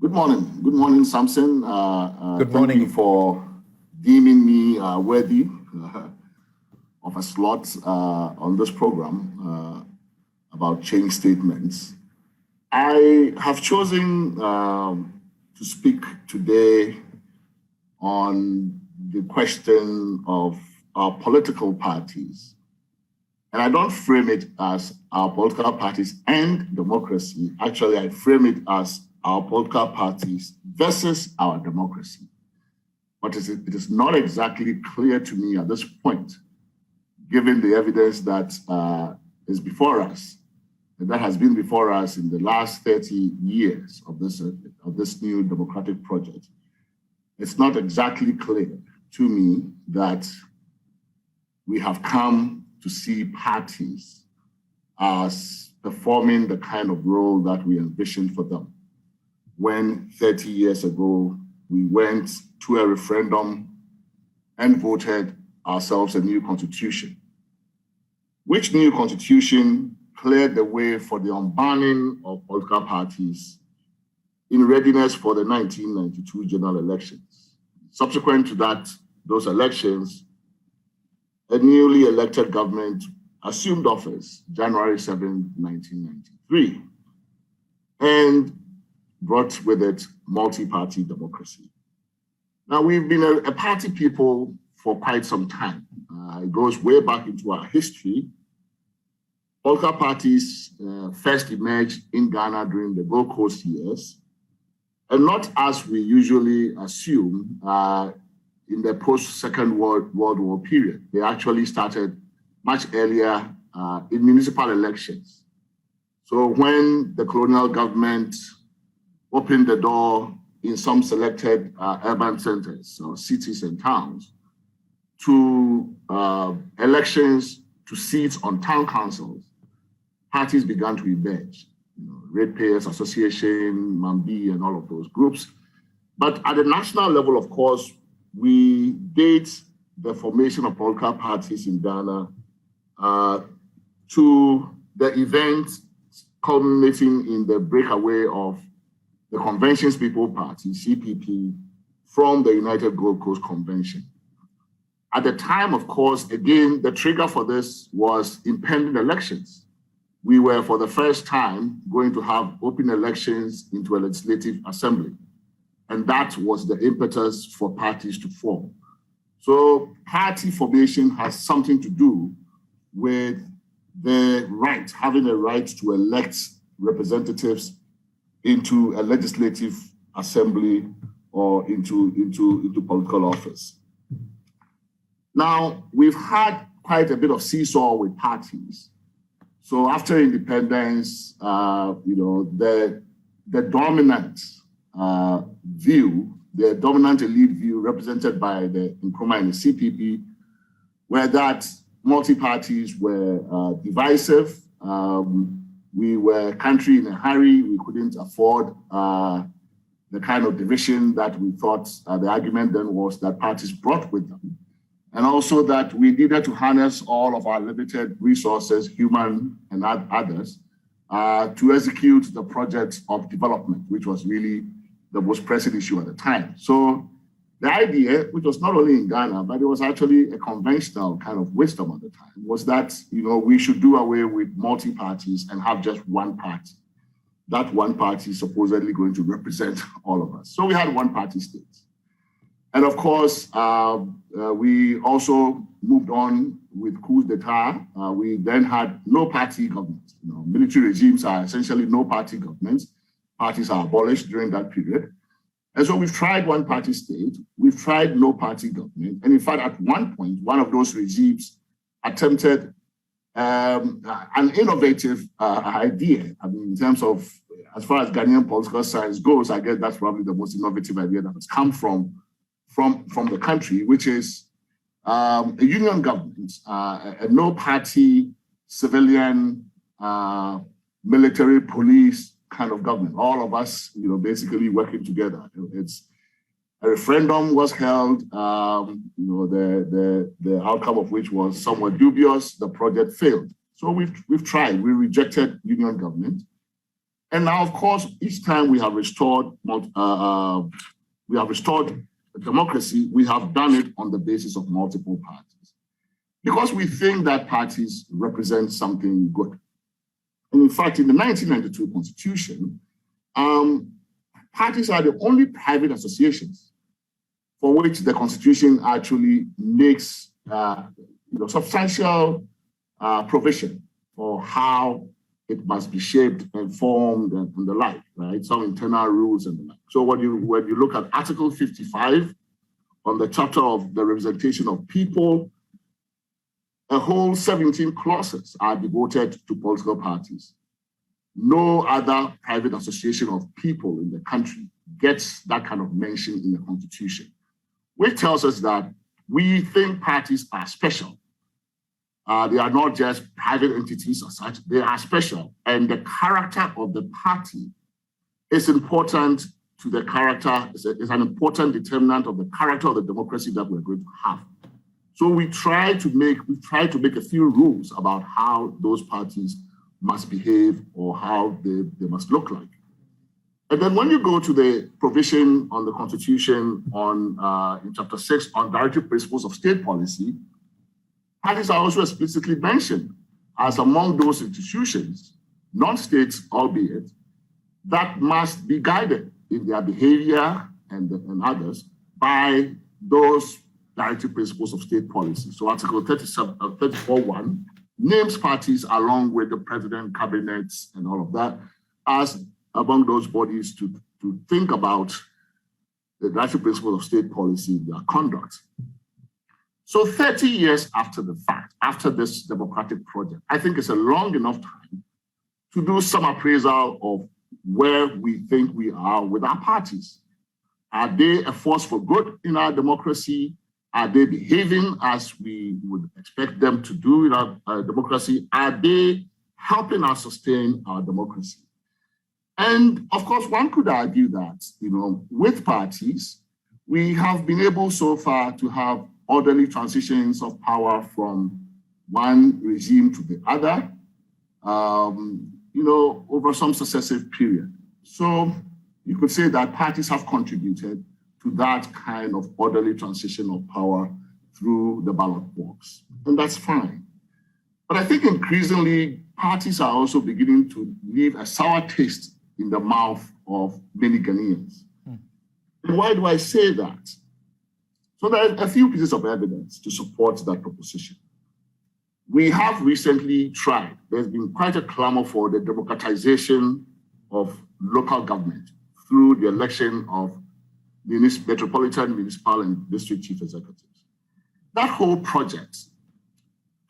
Good morning. Good morning, Samson. Good morning. Thank you for deeming me worthy of a slot on this program about change statements. I have chosen to speak today on the question of our political parties. And I don't frame it as our political parties and democracy. Actually, I frame it as our political parties versus our democracy. But it is not exactly clear to me at this point, given the evidence that is before us, and that has been before us in the last 30 years of this new democratic project. It's not exactly clear to me that we have come to see parties as performing the kind of role that we envisioned for them. When 30 years ago, we went to a referendum and voted ourselves a new constitution, which new constitution cleared the way for the unbanning of political parties in readiness for the 1992 general elections. Subsequent to those elections, a newly elected government assumed office January 7, 1993, and brought with it multi-party democracy. Now, we've been a party people for quite some time. It goes way back into our history. Political parties first emerged in Ghana during the Gold Coast years, and not as we usually assume in the post-Second World War period. They actually started much earlier in municipal elections. So when the colonial government opened the door in some selected urban centers or cities and towns to elections to seats on town councils, parties began to emerge. Ratepayers Association, Mambi, and all of those groups. But at the national level, of course, we date the formation of political parties in Ghana to the event culminating in the breakaway of the Convention's People Party, CPP, from the United Gold Coast Convention. At the time, of course, again, the trigger for this was impending elections. We were, for the first time, going to have open elections into a legislative assembly. And that was the impetus for parties to form. So party formation has something to do with the right, having a right to elect representatives into a legislative assembly or into political office. Now, we've had quite a bit of seesaw with parties. So after independence, the dominant view, the dominant elite view represented by the Nkrumah and the CPP, were that multi-parties were divisive. We were a country in a hurry. We couldn't afford the kind of division that we thought the argument then was that parties brought with them. And also that we needed to harness all of our limited resources, human and others, to execute the project of development, which was really the most pressing issue at the time. So the idea, which was not only in Ghana, but it was actually a conventional kind of wisdom at the time, was that we should do away with multi-parties and have just one party. That one party is supposedly going to represent all of us. So we had one-party states. And of course, we also moved on with coups d'etat. We then had no-party governments. Military regimes are essentially no-party governments. Parties are abolished during that period. And so we've tried one-party state. We've tried no-party government. And in fact, at one point, one of those regimes attempted an innovative idea. I mean, in terms of, as far as Ghanaian political science goes, I guess that's probably the most innovative idea that has come from the country, which is a union government, a no-party civilian, military, police kind of government. All of us, basically working together. It's a referendum was held. The outcome of which was somewhat dubious. The project failed. So we've tried. We rejected union government. And now, of course, each time we have restored democracy, we have done it on the basis of multiple parties, because we think that parties represent something good. And in fact, in the 1992 Constitution, parties are the only private associations for which the Constitution actually makes substantial provision for how it must be shaped and formed and the like, right? Some internal rules and the like. So when you look at Article 55 on the chapter of the representation of people, a whole 17 clauses are devoted to political parties. No other private association of people in the country gets that kind of mention in the Constitution, which tells us that we think parties are special. They are not just private entities as such, they are special. And the character of the party is important to the character, is an important determinant of the character of the democracy that we're going to have. So we try to make a few rules about how those parties must behave or how they must look like. And then when you go to the provision on the Constitution in Chapter 6 on directive principles of state policy, parties are also explicitly mentioned as among those institutions, non-states albeit, that must be guided in their behavior and others by those directive principles of state policy. So Article 34.1 names parties along with the president, cabinets, and all of that as among those bodies to think about the directive principles of state policy in their conduct. So 30 years after the fact, after this democratic project, I think it's a long enough time to do some appraisal of where we think we are with our parties. Are they a force for good in our democracy? Are they behaving as we would expect them to do in our democracy? Are they helping us sustain our democracy? And of course, one could argue that, with parties, we have been able so far to have orderly transitions of power from one regime to the other, over some successive period. So you could say that parties have contributed to that kind of orderly transition of power through the ballot box, and that's fine. But I think increasingly, parties are also beginning to leave a sour taste in the mouth of many Ghanaians. And why do I say that? So there are a few pieces of evidence to support that proposition. We have recently tried, there's been quite a clamor for the democratization of local government through the election of metropolitan, municipal, and district chief executives. That whole project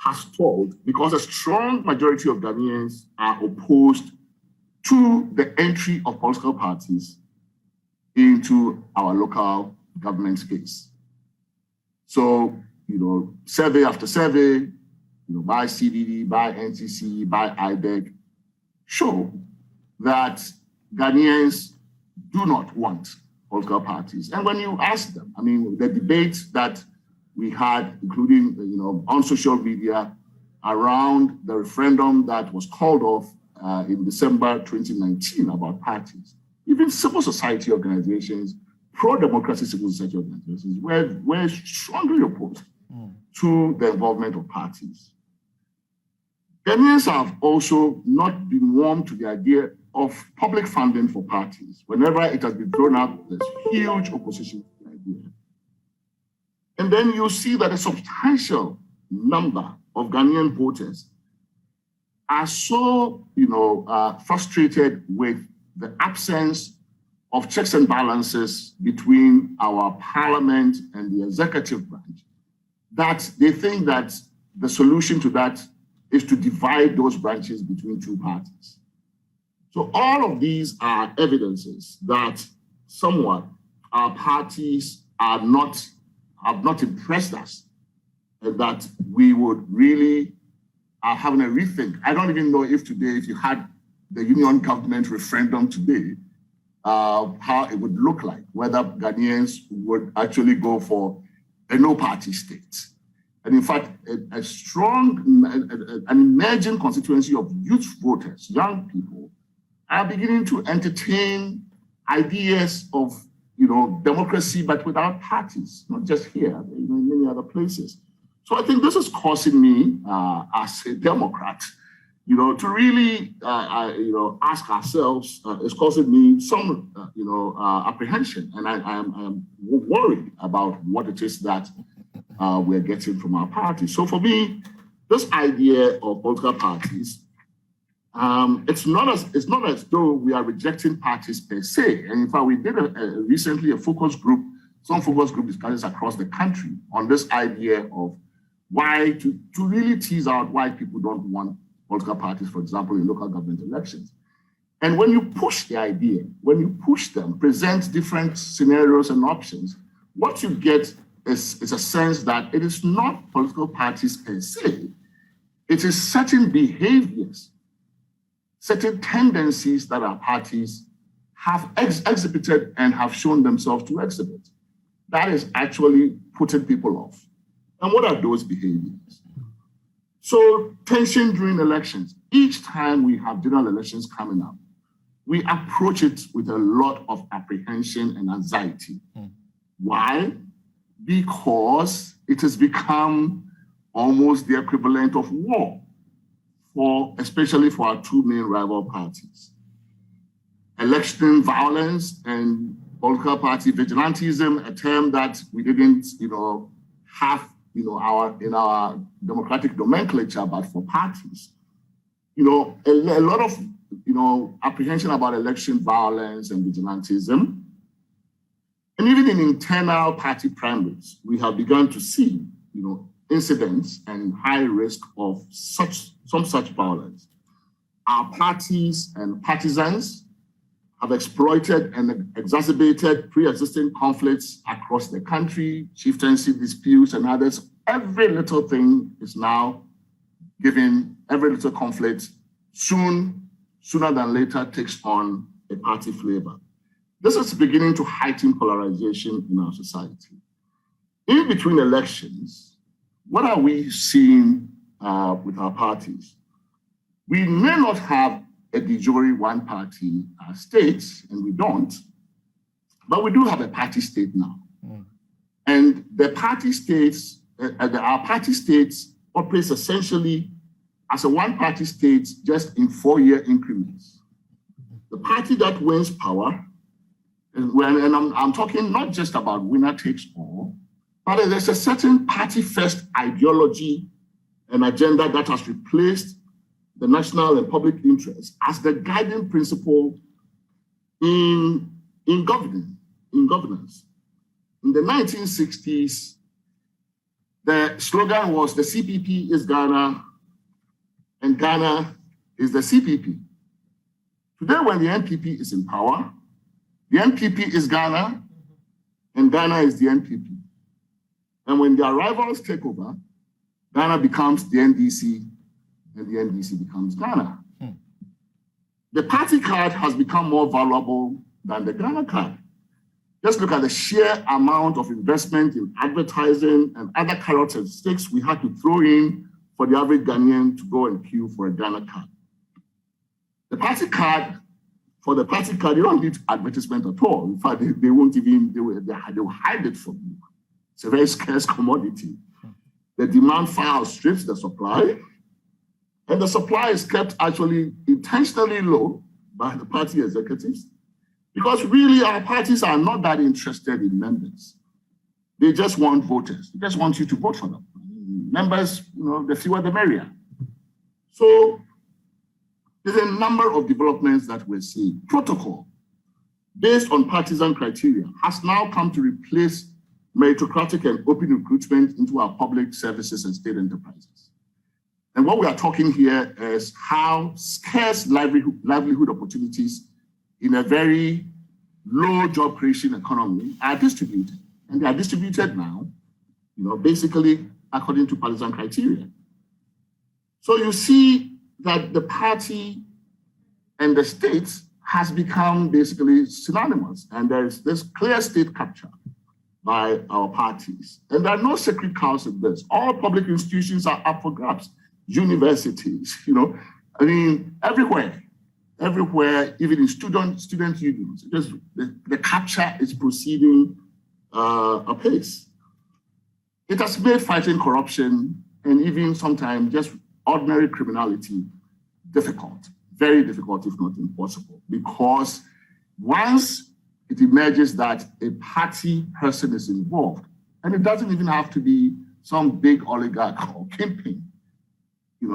has stalled because a strong majority of Ghanaians are opposed to the entry of political parties into our local government space. So, survey after survey, by CDD, by NCC, by IBEC, show that Ghanaians do not want political parties. And when you ask them, the debates that we had, including, on social media around the referendum that was called off in December 2019 about parties, even civil society organizations, pro-democracy civil society organizations were strongly opposed to the involvement of parties. Ghanaians have also not been warm to the idea of public funding for parties. Whenever it has been thrown out, there's huge opposition to the idea. And then you see that a substantial number of Ghanaian voters are so, frustrated with the absence of checks and balances between our parliament and the executive branch, that they think that the solution to that is to divide those branches between two parties. So all of these are evidences that somewhat our parties have not impressed us, and that we would really are having a rethink. I don't even know if today, if you had the union government referendum today, how it would look like, whether Ghanaians would actually go for a no-party state. And in fact, a strong, an emerging constituency of youth voters, young people, are beginning to entertain ideas of, democracy, but without parties, not just here, in many other places. So I think this is causing me, as a Democrat, to really, ask ourselves, it's causing me some, apprehension, and I am worried about what it is that we're getting from our party. So for me, this idea of political parties, it's not as though we are rejecting parties per se. And in fact, we did recently some focus group discussions across the country on this idea of why to really tease out why people don't want political parties, for example, in local government elections. And when you push the idea, when you push them, present different scenarios and options, what you get is a sense that it is not political parties per se. It is certain behaviors, certain tendencies that our parties have exhibited and have shown themselves to exhibit. That is actually putting people off. And what are those behaviors? So tension during elections. Each time we have general elections coming up, we approach it with a lot of apprehension and anxiety. Why? Because it has become almost the equivalent of war, especially for our two main rival parties. Election violence and political party vigilantism, a term that we didn't, have, in our democratic nomenclature, but for parties. A lot of, apprehension about election violence and vigilantism. And even in internal party primaries, we have begun to see, incidents and high risk of some such violence. Our parties and partisans have exploited and exacerbated pre-existing conflicts across the country, chieftaincy disputes and others. Every little thing is now given, every little conflict sooner than later takes on a party flavor. This is beginning to heighten polarization in our society. In between elections, what are we seeing with our parties? We may not have a de jure one-party state, and we don't, but we do have a party state now. And the party states, our party states operates essentially as a one-party state just in 4-year increments. The party that wins power, and I'm talking not just about winner takes all, but there's a certain party-first ideology and agenda that has replaced the national and public interest as the guiding principle in governance. In the 1960s, the slogan was the CPP is Ghana and Ghana is the CPP. Today, when the NPP is in power, the NPP is Ghana and Ghana is the NPP. And when their rivals take over, Ghana becomes the NDC and the NDC becomes Ghana. The party card has become more valuable than the Ghana card. Just look at the sheer amount of investment in advertising and other carrots and sticks we had to throw in for the average Ghanaian to go and queue for a Ghana card. The party card, for the party card, you don't need advertisement at all. In fact, they won't even, they will hide it from you. It's a very scarce commodity. The demand far outstrips the supply, and the supply is kept actually intentionally low by the party executives, because really our parties are not that interested in members. They just want voters. They just want you to vote for them. Members, the fewer the merrier. So there's a number of developments that we're seeing. Protocol, based on partisan criteria, has now come to replace meritocratic and open recruitment into our public services and state enterprises. And what we are talking here is how scarce livelihood opportunities in a very low job creation economy are distributed. And they are distributed now, basically according to partisan criteria. So you see that the party and the state has become basically synonymous, and there is this clear state capture by our parties. And there are no sacred cows in this. All public institutions are up for grabs. Universities, everywhere. everywhere, even in student unions. The capture is proceeding apace. It has made fighting corruption and even sometimes just ordinary criminality difficult, very difficult, if not impossible, because once it emerges that a party person is involved, and it doesn't even have to be some big oligarch or kingpin,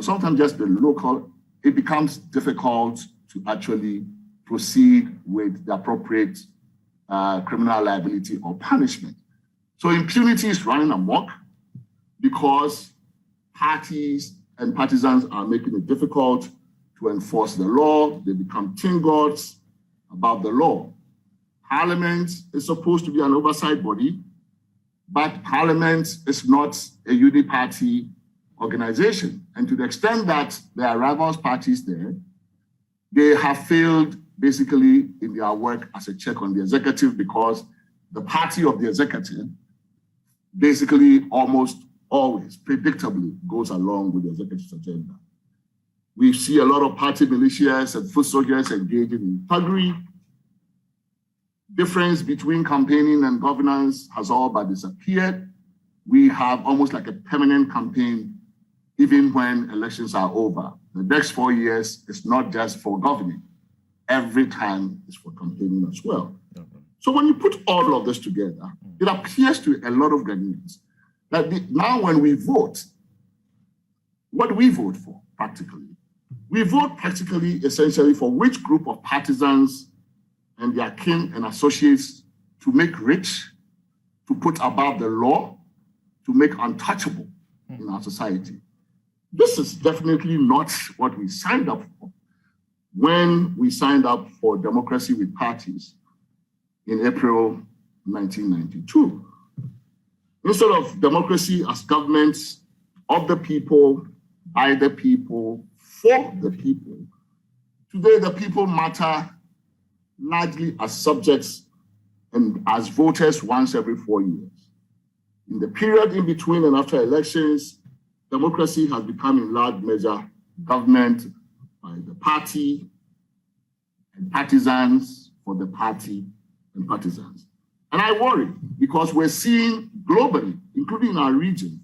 sometimes just the local, it becomes difficult to actually proceed with the appropriate criminal liability or punishment. So impunity is running amok because parties and partisans are making it difficult to enforce the law. They become teen gods above the law. Parliament is supposed to be an oversight body, but Parliament is not a uniparty organization. And to the extent that there are rivals parties there, they have failed basically in their work as a check on the executive, because the party of the executive basically almost always predictably goes along with the executive's agenda. We see a lot of party militias and foot soldiers engaging in thuggery. Difference between campaigning and governance has all but disappeared. We have almost like a permanent campaign, even when elections are over. The next 4 years is not just for governing. Every time is for campaigning as well. So when you put all of this together, it appears to a lot of Ghanaians that now when we vote, what do we vote for practically? We vote practically essentially for which group of partisans and their kin and associates to make rich, to put above the law, to make untouchable in our society. This is definitely not what we signed up for when we signed up for democracy with parties in April 1992. Instead of democracy as government of the people, by the people, for the people, today the people matter largely as subjects and as voters once every 4 years. In the period in between and after elections, democracy has become in large measure government by the party and partisans for the party and partisans. And I worry because we're seeing globally, including in our region,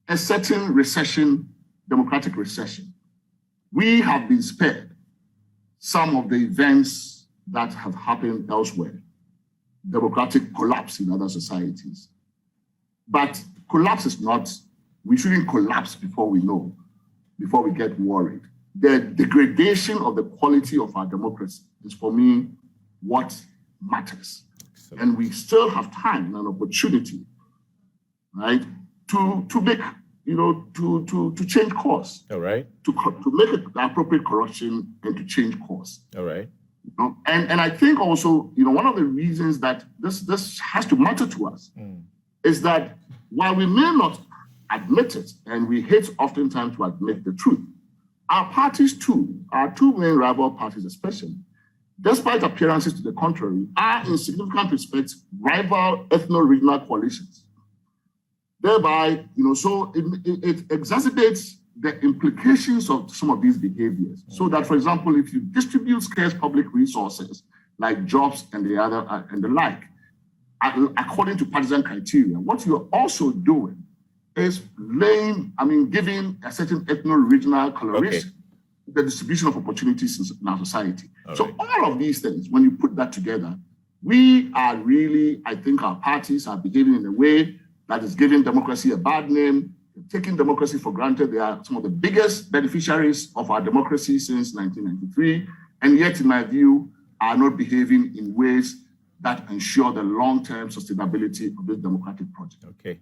a certain recession, democratic recession. We have been spared some of the events that have happened elsewhere, democratic collapse in other societies. But collapse is not, we shouldn't collapse before we know, before we get worried. The degradation of the quality of our democracy is, for me, what matters. Excellent. And we still have time and opportunity, right, to make, to change course. All right. To make the appropriate correction and to change course. All right. And I think also, one of the reasons that this has to matter to us is that while we may not admit it, and we hate oftentimes to admit the truth, our parties too, our two main rival parties especially, despite appearances to the contrary, are in significant respects rival ethno-regional coalitions. Thereby, so it exacerbates the implications of some of these behaviors. So that, for example, if you distribute scarce public resources like jobs and the like, according to partisan criteria, what you're also doing is giving a certain ethno-regional coloration, the distribution of opportunities in our society. All of these things, when you put that together, we are really, I think our parties are behaving in a way that is giving democracy a bad name, taking democracy for granted. They are some of the biggest beneficiaries of our democracy since 1993, and yet, in my view, are not behaving in ways that ensure the long-term sustainability of this democratic project. Okay.